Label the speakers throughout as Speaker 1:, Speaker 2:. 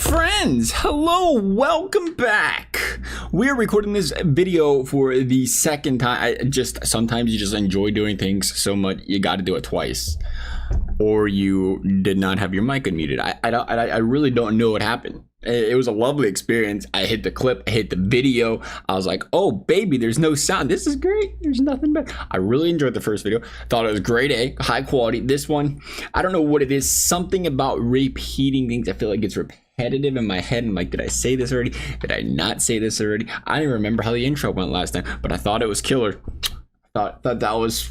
Speaker 1: friends, hello, welcome back. We're recording this video for the second time. Sometimes you just enjoy doing things so much you got to do it twice, or you did not have your mic unmuted. I really don't know what happened. It was a lovely experience. I hit the clip, I hit the video. I was like, oh baby, there's no sound. This is great. There's nothing better. I really enjoyed the first video. Thought it was grade A, high quality. This one, I don't know what it is. Something about repeating things. I feel like it's repetitive in my head. I'm like, did I say this already? Did I not say this already? I don't even remember how the intro went last time, but I thought it was killer. Thought that was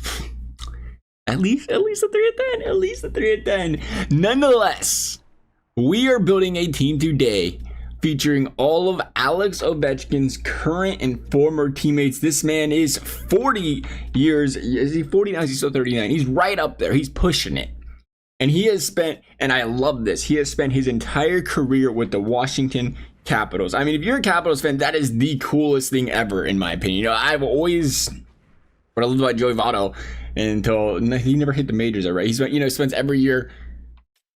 Speaker 1: at least a 3 out of 10. At least a 3 out of 10. Nonetheless, we are building a team today featuring all of Alex Ovechkin's current and former teammates. This man is 40 years. Is he 40 now? Is he still 39? He's right up there. He's pushing it. And he has spent, and I love this, he has spent his entire career with the Washington Capitals. I mean, if you're a Capitals fan, that is the coolest thing ever, in my opinion. You know, I've always, what I loved about Joey Votto until he never hit the majors, right? He's, you know, spends every year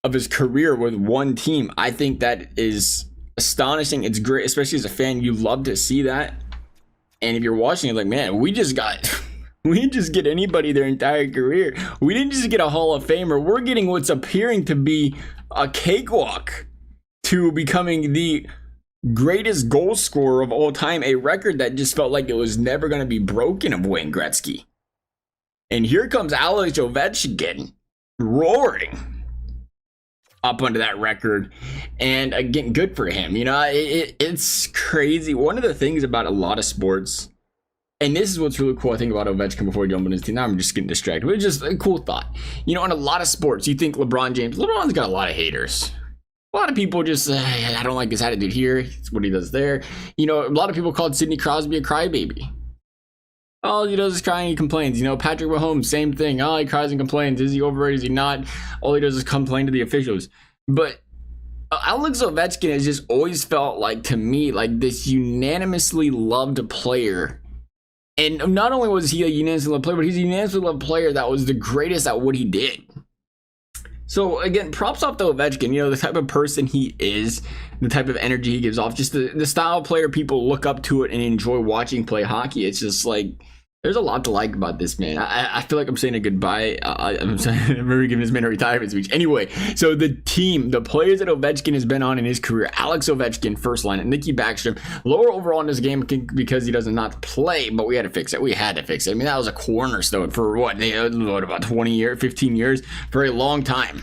Speaker 1: of his career with one team. I think that is astonishing. It's great, especially as a fan. You love to see that. And if you're watching it, like, man, we didn't just get anybody their entire career. We didn't just get a Hall of Famer. We're getting what's appearing to be a cakewalk to becoming the greatest goal scorer of all time, a record that just felt like it was never going to be broken of Wayne Gretzky. And here comes Alex Ovechkin roaring up onto that record, and again, good for him. You know, it's crazy. One of the things about a lot of sports, and this is what's really cool, I think, about Ovechkin before we jump into his team. Now I'm just getting distracted, but it's just a cool thought. You know, in a lot of sports, you think LeBron's got a lot of haters. A lot of people just say, I don't like his attitude here. It's what he does there. You know, a lot of people called Sidney Crosby a crybaby. All he does is cry and he complains. You know, Patrick Mahomes, same thing. Oh, he cries and complains. Is he overrated? Is he not? All he does is complain to the officials. But Alex Ovechkin has just always felt like, to me, like this unanimously loved player. And not only was he a unanimously loved player, but he's a unanimously loved player that was the greatest at what he did. So again, props off to Ovechkin. You know, the type of person he is, the type of energy he gives off, just the style of player people look up to it and enjoy watching play hockey. It's just like, there's a lot to like about this man. I feel like I'm saying a goodbye. I'm really giving this man a retirement speech. Anyway, so the team, the players that Ovechkin has been on in his career: Alex Ovechkin, first line, Nikki Backstrom, lower overall in this game because he doesn't not play, but we had to fix it. We had to fix it. I mean, that was a cornerstone for what about 20 years, 15 years, for a long time.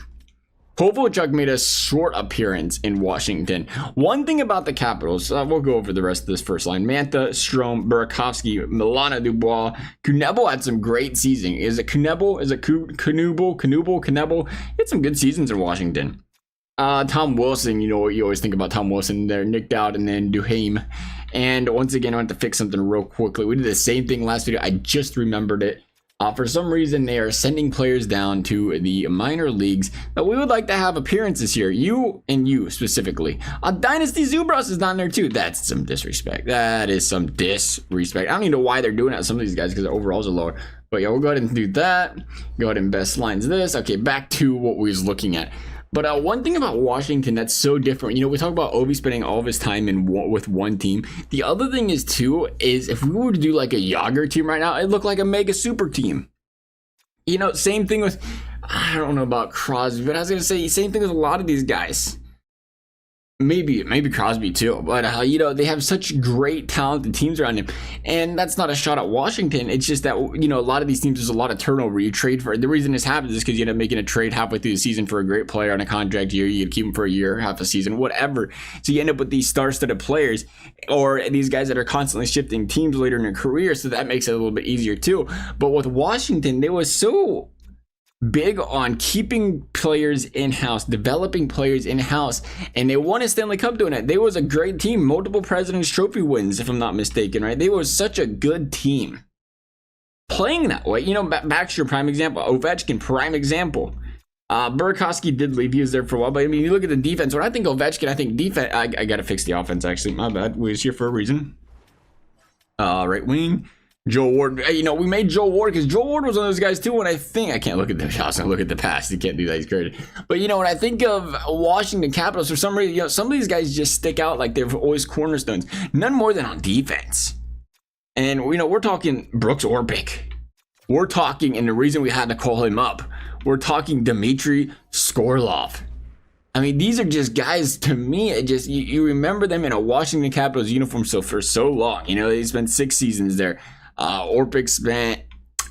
Speaker 1: Kovalchuk made a short appearance in Washington. One thing about the Capitals, we'll go over the rest of this first line: Mantha, Strome, Burakovsky, Milana, Dubois. Knebel had some great season. Is it Knebel? Is it Knebel? He had some good seasons in Washington. Tom Wilson, you know, you always think about Tom Wilson there, nicked out, and then Duhaime. And once again, I want to fix something real quickly. We did the same thing last video. I just remembered it. For some reason, they are sending players down to the minor leagues that we would like to have appearances here. You specifically. Dynasty Zubras is down there too. That's some disrespect. That is some disrespect. I don't even know why they're doing it to some of these guys, because their overalls are lower. But yeah, we'll go ahead and do that. Go ahead and best lines this. Okay, back to what we was looking at. But one thing about Washington that's so different, you know, we talk about Ovi spending all of his time with one team. The other thing is too, is if we were to do like a Yager team right now, it'd look like a mega super team. You know, same thing with, I don't know about Crosby, but I was going to say same thing with a lot of these guys. Maybe Crosby too, but you know, they have such great talented teams around him, and that's not a shot at Washington. It's just that, you know, a lot of these teams, there's a lot of turnover. You trade for, the reason this happens is because you end up making a trade halfway through the season for a great player on a contract year. You keep him for a year, half a season, whatever. So you end up with these star-studded players, or these guys that are constantly shifting teams later in their career. So that makes it a little bit easier too. But with Washington, they was so big on keeping players in-house, developing players in-house, and they won a Stanley Cup doing it. They was a great team, multiple President's Trophy wins, if I'm not mistaken, right? They was such a good team playing that way. You know, Backstrom, prime example. Ovechkin, prime example. Burakovsky did leave. He was there for a while, but I mean, you look at the defense. When I think Ovechkin, I think defense. I gotta fix the offense, actually. My bad. We was here for a reason. Right wing. Joe Ward, you know, we made Joe Ward because Joe Ward was one of those guys too. And I think I can't look at the shots and look at the past. You can't do that. He's crazy. But you know, when I think of Washington Capitals, for some reason, you know, some of these guys just stick out like they're always cornerstones. None more than on defense. And you know, we're talking Brooks Orpik. We're talking, and the reason we had to call him up, we're talking Dmitry Skorlov. I mean, these are just guys, to me, it just, you remember them in a Washington Capitals uniform for so long. You know, they spent 6 seasons there. Orpik spent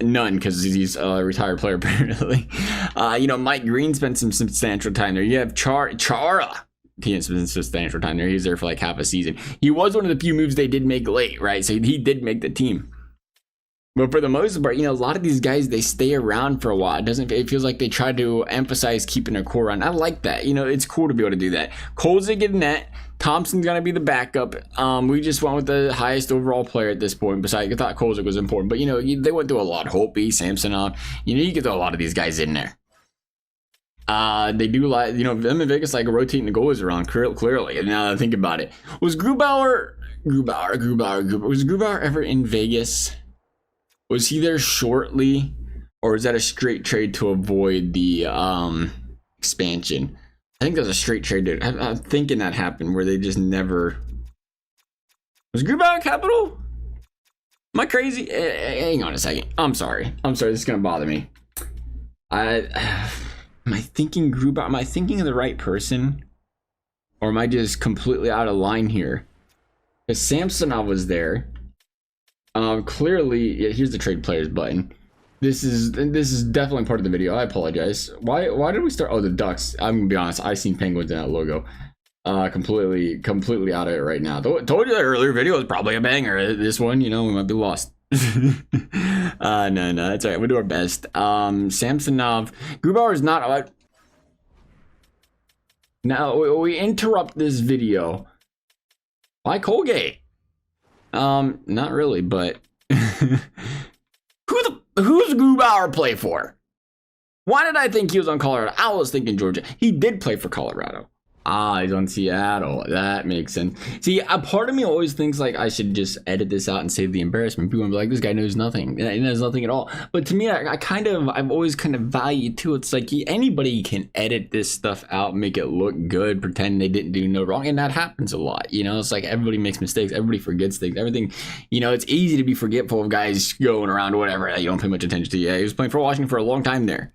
Speaker 1: none because he's a retired player, apparently. You know, Mike Green spent some substantial time there. You have Chara. He didn't spend substantial time there. He was there for like half a season. He was one of the few moves they did make late, right? So he did make the team. But for the most part, you know, a lot of these guys, they stay around for a while. It feels like they try to emphasize keeping their core around. I like that. You know, it's cool to be able to do that. Kolzig in net. Thompson's going to be the backup. We just went with the highest overall player at this point. Besides, I thought Kolzig was important. But, you know, they went through a lot. Holtby, Samsonov. You know, you get throw a lot of these guys in there. They do like, you know, them in Vegas like rotating the goalies around clearly. And now that I think about it. Was Grubauer ever in Vegas? Was he there shortly, or is that a straight trade to avoid the expansion? I think that was a straight trade. Dude. I'm thinking that happened where they just never. Was Grubauer Capital? Am I crazy? Hang on a second. I'm sorry. This is gonna bother me. Am I thinking Grubauer? Am I thinking of the right person, or am I just completely out of line here? Because Samsonov was there. Clearly, yeah, here's the trade players button. This is definitely part of the video. I apologize. Why did we start? Oh, the Ducks. I'm gonna be honest. I seen Penguins in that logo. Completely out of it right now. Told you that earlier video was probably a banger. This one, you know, we might be lost. No, that's all right. We'll do our best. Samsonov, Grubauer is not. Now we interrupt this video. Why Colgate? Not really, but who's Grubauer play for? Why did I think he was on Colorado? I was thinking Georgia. He did play for Colorado. He's on Seattle. That makes sense. See, a part of me always thinks like I should just edit this out and save the embarrassment. People will be like, this guy knows nothing. He knows nothing at all. But to me, I've always kind of valued too. It's like anybody can edit this stuff out, make it look good, pretend they didn't do no wrong. And that happens a lot. You know, it's like everybody makes mistakes. Everybody forgets things. Everything, you know, it's easy to be forgetful of guys going around or whatever. You don't pay much attention to. Yeah, he was playing for Washington for a long time there.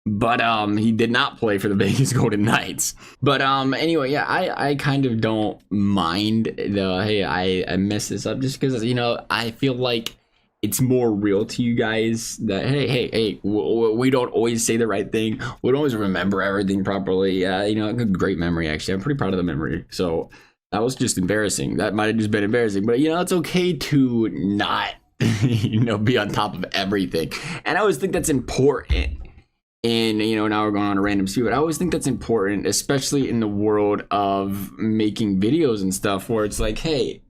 Speaker 1: But he did not play for the Vegas Golden Knights. But anyway, yeah, I kind of don't mind the, hey, I messed this up just because, you know, I feel like it's more real to you guys that, hey, we don't always say the right thing. We don't always remember everything properly. You know, great memory, actually. I'm pretty proud of the memory. So that was just embarrassing. That might have just been embarrassing. But, you know, it's okay to not, you know, be on top of everything. And I always think that's important. And, you know, now we're going on a random speed, but I always think that's important, especially in the world of making videos and stuff where it's like, hey,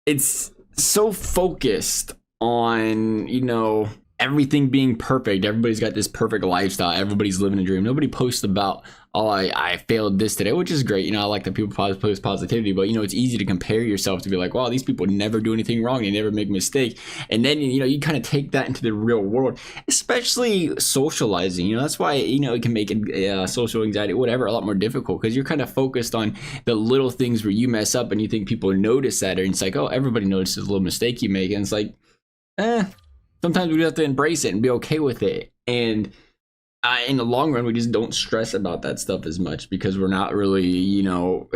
Speaker 1: it's so focused on, you know, everything being perfect. Everybody's got this perfect lifestyle. Everybody's living a dream. Nobody posts about, oh, I failed this today, which is great. You know, I like that people post positivity, but, you know, it's easy to compare yourself to be like, wow, these people never do anything wrong. They never make a mistake. And then, you know, you kind of take that into the real world, especially socializing. You know, that's why, you know, it can make social anxiety, whatever, a lot more difficult because you're kind of focused on the little things where you mess up and you think people notice that. And it's like, oh, everybody notices a little mistake you make. And it's like, sometimes we have to embrace it and be okay with it. And in the long run, we just don't stress about that stuff as much because we're not really, you know,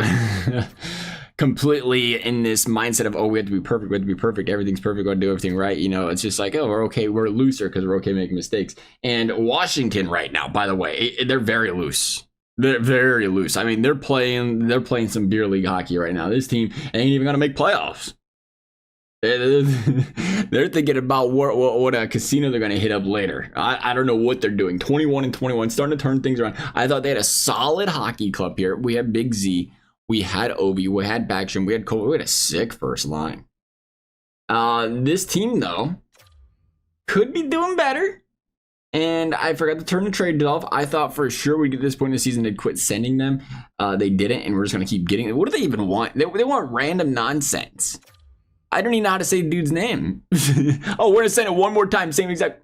Speaker 1: completely in this mindset of, oh, we have to be perfect. Everything's perfect. We're going to do everything right. You know, it's just like, oh, we're okay. We're looser because we're okay making mistakes. And Washington right now, by the way, they're very loose. They're very loose. I mean, they're playing some beer league hockey right now. This team ain't even going to make playoffs. They're thinking about what a casino they're going to hit up later. I don't know what they're doing. 21-21, starting to turn things around. I thought they had a solid hockey club here. We had Big Z. We had Ovi. We had Backstrom. We had Cole. We had a sick first line. This team, though, could be doing better. And I forgot to turn the trade off. I thought for sure we'd get to this point in the season they'd quit sending them. They didn't, and we're just going to keep getting it. What do they even want? They want random nonsense. I don't even know how to say the dude's name. Oh, we're gonna send it one more time. Same exact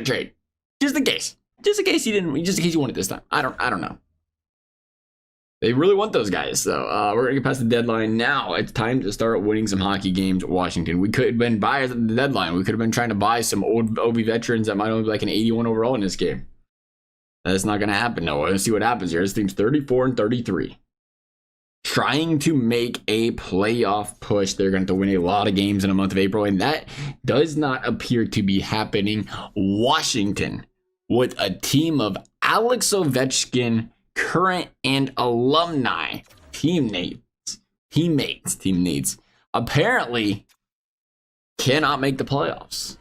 Speaker 1: trade. Just in case. Just in case you want it this time. I don't know. They really want those guys. So we're gonna get past the deadline now. It's time to start winning some hockey games. Washington. We could have been buyers at the deadline. We could have been trying to buy some old OB veterans that might only be like an 81 overall in this game. That's not gonna happen. No, let's see what happens here. This team's 34-33. Trying to make a playoff push. They're going to win a lot of games in the month of April, and that does not appear to be happening. Washington, with a team of Alex Ovechkin, current and alumni teammates, apparently cannot make the playoffs.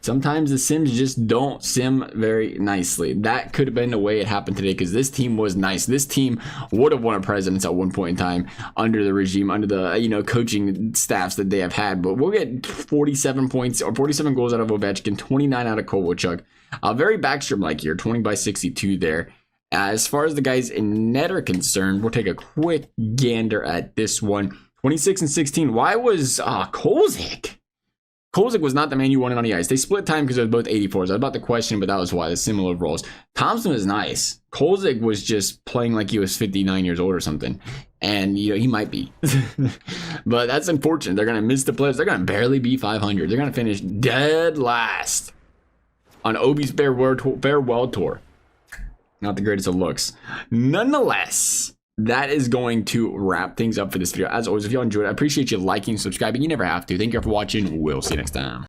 Speaker 1: Sometimes the sims just don't sim very nicely. That could have been the way it happened today, because this team was nice. This team would have won a Presidents at one point in time under the regime, under the coaching staffs that they have had. But we'll get 47 points or 47 goals out of Ovechkin, 29 out of Kovalchuk. Very Backstrom-like here, 20 by 62 there. As far as the guys in net are concerned, we'll take a quick gander at this one. 26 and 16. Why was Kolzig? Kolzig was not the man you wanted on the ice. They split time because they were both 84s. I was about to question, but that was why. They're similar roles. Thompson was nice. Kolzig was just playing like he was 59 years old or something. And, he might be. But that's unfortunate. They're going to miss the playoffs. They're going to barely be 500. They're going to finish dead last on Obi's farewell tour. Not the greatest of looks. Nonetheless, that is going to wrap things up for this video. As always, if y'all enjoyed it, I appreciate you liking, subscribing. You never have to. Thank you for watching. We'll see you next time.